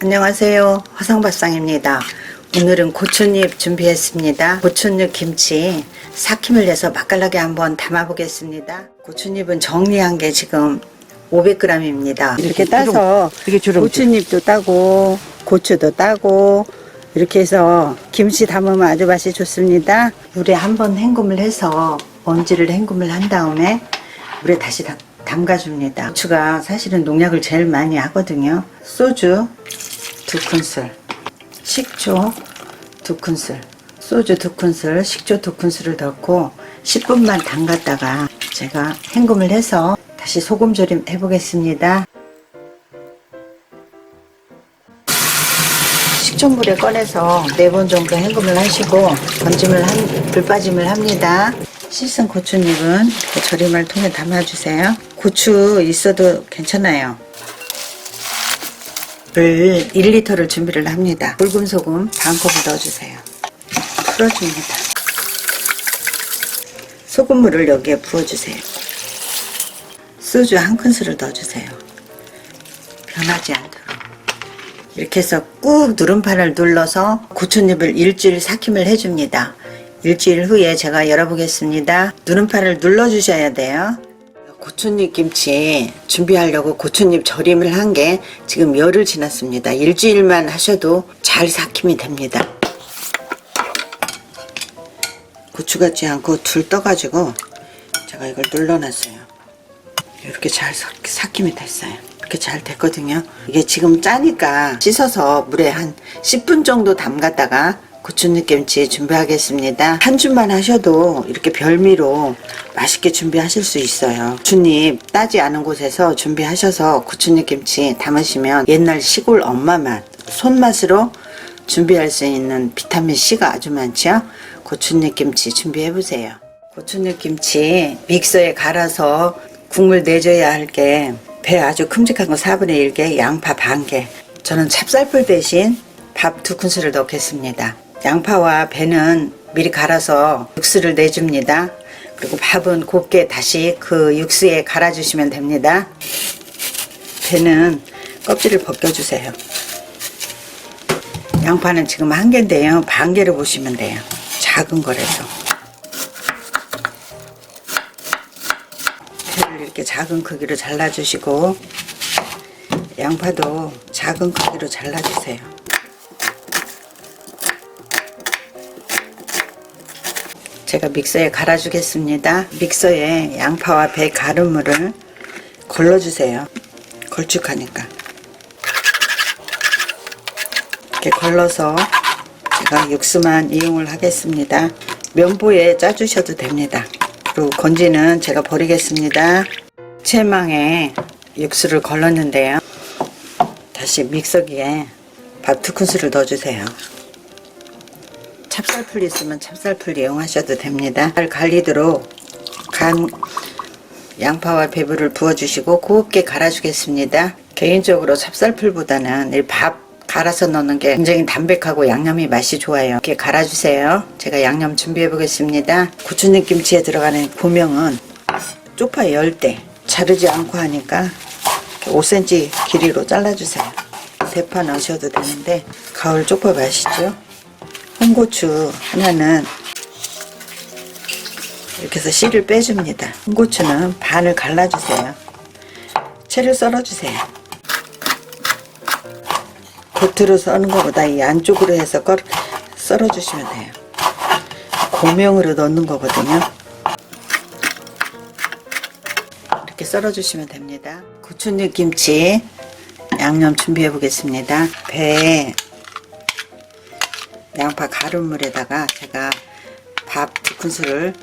안녕하세요, 화성밥상입니다. 오늘은 고추잎 준비했습니다. 고추잎 김치 삭힘을 해서 맛깔나게 한번 담아 보겠습니다. 고추잎은 정리한 게 지금 500g입니다 이렇게 따서 고추잎도 따고 고추도 따고 이렇게 해서 김치 담으면 아주 맛이 좋습니다. 물에 한번 헹굼을 해서 먼지를 헹굼을 한 다음에 물에 다시 담가줍니다. 고추가 사실은 농약을 제일 많이 하거든요. 소주 2큰술, 식초 2큰술, 소주 2큰술, 식초 2큰술을 넣고 10분만 담갔다가 제가 헹굼을 해서 다시 소금 절임 해 보겠습니다. 식초물에 꺼내서 4번 정도 헹굼을 하시고 불빠짐을 합니다. 씻은 고추잎은 절임할 통에 담아주세요. 고추 있어도 괜찮아요. 물 1리터를 준비를 합니다. 붉은 소금 반컵을 넣어주세요. 풀어줍니다. 소금물을 여기에 부어주세요. 소주 1큰술을 넣어주세요. 변하지 않도록. 이렇게 해서 꾹 누름판을 눌러서 고추잎을 일주일 삭힘을 해줍니다. 일주일 후에 제가 열어보겠습니다. 누름판을 눌러주셔야 돼요. 고추잎 김치 준비하려고 고추잎 절임을 한 게 지금 열흘 지났습니다. 일주일만 하셔도 잘 삭힘이 됩니다. 고추 같지 않고 둘 떠가지고 제가 이걸 눌러놨어요. 이렇게 잘 삭힘이 됐어요. 이렇게 잘 됐거든요. 이게 지금 짜니까 씻어서 물에 한 10분 정도 담갔다가 고추잎 김치 준비하겠습니다. 한 줌만 하셔도 이렇게 별미로 맛있게 준비하실 수 있어요. 고추잎 따지 않은 곳에서 준비하셔서 고추잎 김치 담으시면 옛날 시골 엄마 맛, 손맛으로 준비할 수 있는 비타민 C가 아주 많죠. 고추잎 김치 준비해 보세요. 고추잎 김치 믹서에 갈아서 국물 내줘야 할 게 배 아주 큼직한 거 4분의 1개, 양파 반개. 저는 찹쌀풀 대신 밥 2큰술을 넣겠습니다. 양파와 배는 미리 갈아서 육수를 내줍니다. 그리고 밥은 곱게 다시 그 육수에 갈아주시면 됩니다. 배는 껍질을 벗겨주세요. 양파는 지금 1개인데요. 반개로 보시면 돼요. 작은 거라서. 배를 이렇게 작은 크기로 잘라주시고 양파도 작은 크기로 잘라주세요. 제가 믹서에 갈아주겠습니다. 믹서에 양파와 배 갈은 물을 걸러주세요. 걸쭉하니까. 이렇게 걸러서 제가 육수만 이용을 하겠습니다. 면보에 짜주셔도 됩니다. 그리고 건지는 제가 버리겠습니다. 채망에 육수를 걸렀는데요. 다시 믹서기에 밥 2큰술을 넣어주세요. 찹쌀풀 있으면 찹쌀풀 이용하셔도 됩니다. 잘 갈리도록 간 양파와 배부를 부어주시고 곱게 갈아주겠습니다. 개인적으로 찹쌀풀보다는 이 밥 갈아서 넣는 게 굉장히 담백하고 양념이 맛이 좋아요. 이렇게 갈아주세요. 제가 양념 준비해 보겠습니다. 고추잎 김치에 들어가는 고명은 쪽파 10대 자르지 않고 하니까 5cm 길이로 잘라주세요. 대파 넣으셔도 되는데 가을 쪽파 맛있죠? 홍고추 하나는 이렇게 해서 씨를 빼줍니다. 홍고추는 반을 갈라주세요. 채를 썰어주세요. 겉으로 써는 것보다 이 안쪽으로 해서 썰어주시면 돼요. 고명으로 넣는 거거든요. 이렇게 썰어주시면 됩니다. 고추잎 김치 양념 준비해 보겠습니다. 배 양파 갈은 물에다가 제가 밥 2큰술을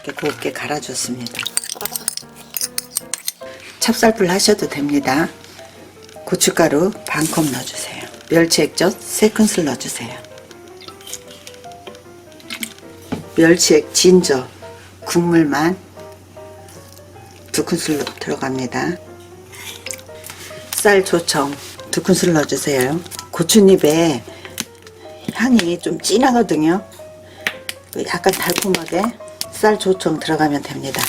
이렇게 곱게 갈아줬습니다. 찹쌀풀 하셔도 됩니다. 고춧가루 반컵 넣어주세요. 멸치액젓 3큰술 넣어주세요. 멸치액 진저 국물만 2큰술 들어갑니다. 쌀 조청 2큰술 넣어주세요. 고추잎에 향이 좀 진하거든요. 약간 달콤하게 쌀 조청 들어가면 됩니다.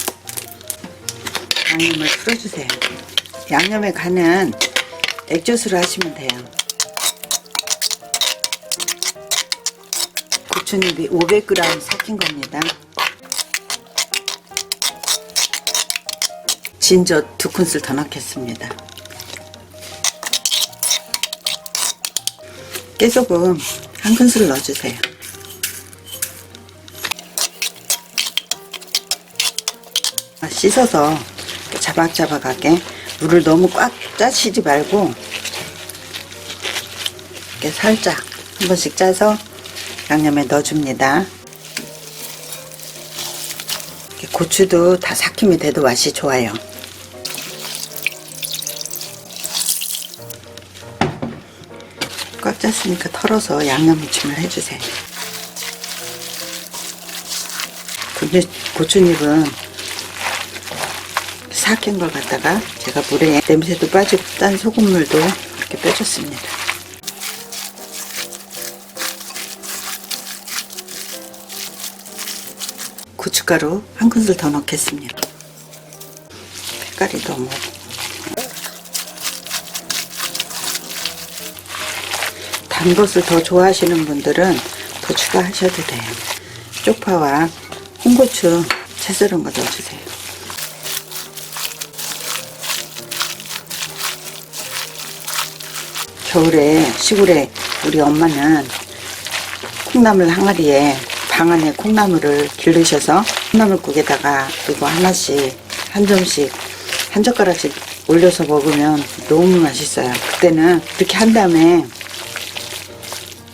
양념을 풀어주세요. 양념에 간은 액젓으로 하시면 돼요. 고추잎이 500g 삭힌 겁니다. 진저 2큰술 더 넣겠습니다. 깨소금 1큰술 넣어주세요. 씻어서 자박자박하게, 물을 너무 꽉 짜시지 말고 이렇게 살짝 한 번씩 짜서 양념에 넣어줍니다. 고추도 다 삭힘이 돼도 맛이 좋아요. 꽉 짰으니까 털어서 양념무침을 해주세요. 고추잎은 삭힌 걸 갖다가 제가 물에 냄새도 빠지고 짠 소금물도 이렇게 빼줬습니다. 고춧가루 1큰술 더 넣겠습니다. 색깔이 너무 단 것을 더 좋아하시는 분들은 더 추가하셔도 돼요. 쪽파와 홍고추 채 썰은 거 넣어주세요. 겨울에 시골에 우리 엄마는 콩나물 항아리에 방 안에 콩나물을 기르셔서 콩나물국에다가 이거 하나씩 한 점씩 한 젓가락씩 올려서 먹으면 너무 맛있어요. 그때는 이렇게 한 다음에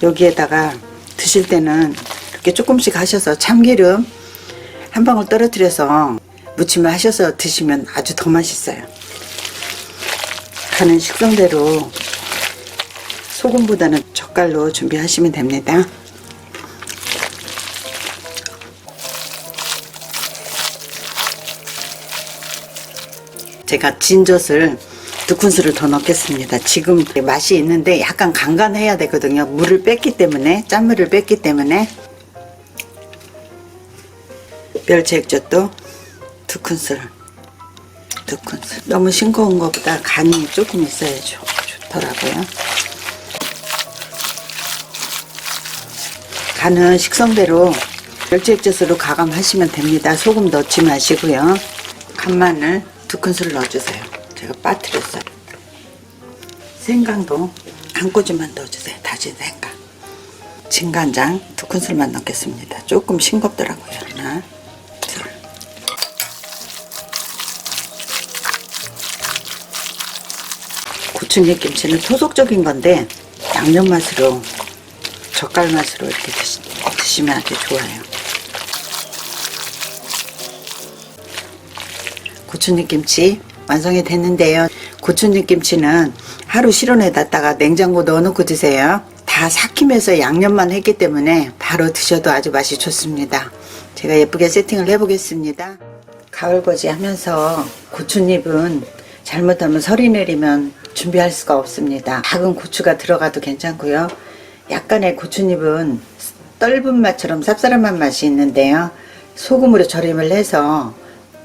여기에다가 드실 때는 이렇게 조금씩 하셔서 참기름 한 방울 떨어뜨려서 무침을 하셔서 드시면 아주 더 맛있어요. 간은 식성대로 소금보다는 젓갈로 준비하시면 됩니다. 제가 진젓을 2큰술을 더 넣겠습니다. 지금 맛이 있는데 약간 간간해야 되거든요. 물을 뺐기 때문에, 짠물을 뺐기 때문에. 멸치 액젓도 2큰술. 너무 싱거운 것보다 간이 조금 있어야 좋더라고요. 간은 식성대로 멸치 액젓으로 가감하시면 됩니다. 소금 넣지 마시고요. 간마늘 2큰술 넣어주세요. 제가 빠뜨렸어요. 생강도 한 꼬집만 넣어주세요. 다진 생강. 진간장 2큰술만 넣겠습니다. 조금 싱겁더라고요. 하나, 둘. 고추잎 김치는 토속적인 건데 양념 맛으로, 젓갈 맛으로 이렇게 드시면 아주 좋아요. 고추잎 김치 완성이 됐는데요. 고추잎 김치는 하루 실온에 놨다가 냉장고 넣어놓고 드세요. 다 삭히면서 양념만 했기 때문에 바로 드셔도 아주 맛이 좋습니다. 제가 예쁘게 세팅을 해보겠습니다. 가을거지 하면서 고추잎은 잘못하면 설이 내리면 준비할 수가 없습니다. 작은 고추가 들어가도 괜찮고요. 약간의 고추잎은 떫은 맛처럼 쌉싸름한 맛이 있는데요. 소금으로 절임을 해서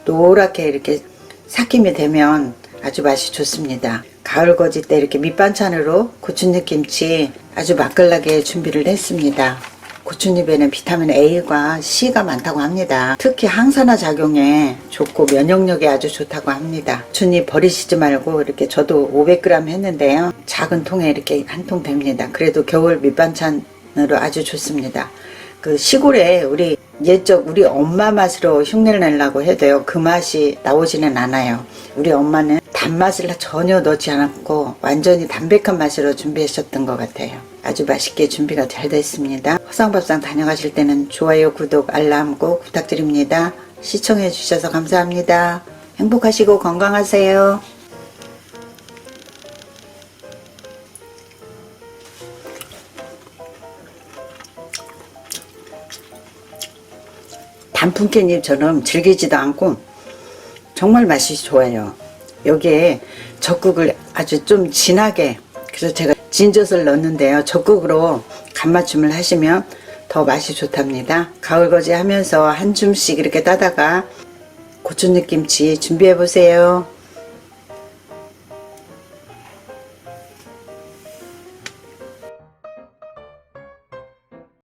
노랗게 이렇게 삭힘이 되면 아주 맛이 좋습니다. 가을거지 때 이렇게 밑반찬으로 고추잎 김치 아주 맛깔나게 준비를 했습니다. 고추잎에는 비타민 A과 C가 많다고 합니다. 특히 항산화 작용에 좋고 면역력에 아주 좋다고 합니다. 고추잎 버리시지 말고 이렇게 저도 500g 했는데요. 작은 통에 이렇게 한 통 됩니다. 그래도 겨울 밑반찬으로 아주 좋습니다. 그 시골에 우리 엄마 맛으로 흉내를 내려고 해도요, 그 맛이 나오지는 않아요. 우리 엄마는 단맛을 전혀 넣지 않았고 완전히 담백한 맛으로 준비하셨던 것 같아요. 아주 맛있게 준비가 잘 됐습니다. 허상밥상 다녀가실 때는 좋아요, 구독, 알람 꼭 부탁드립니다. 시청해 주셔서 감사합니다. 행복하시고 건강하세요. 단풍 깻잎처럼 질기지도 않고 정말 맛이 좋아요. 여기에 젓국을 아주 좀 진하게, 그래서 제가 진젓을 넣었는데요. 젓국으로 간맞춤을 하시면 더 맛이 좋답니다. 가을거지 하면서 한 줌씩 이렇게 따다가 고추잎 김치 준비해 보세요.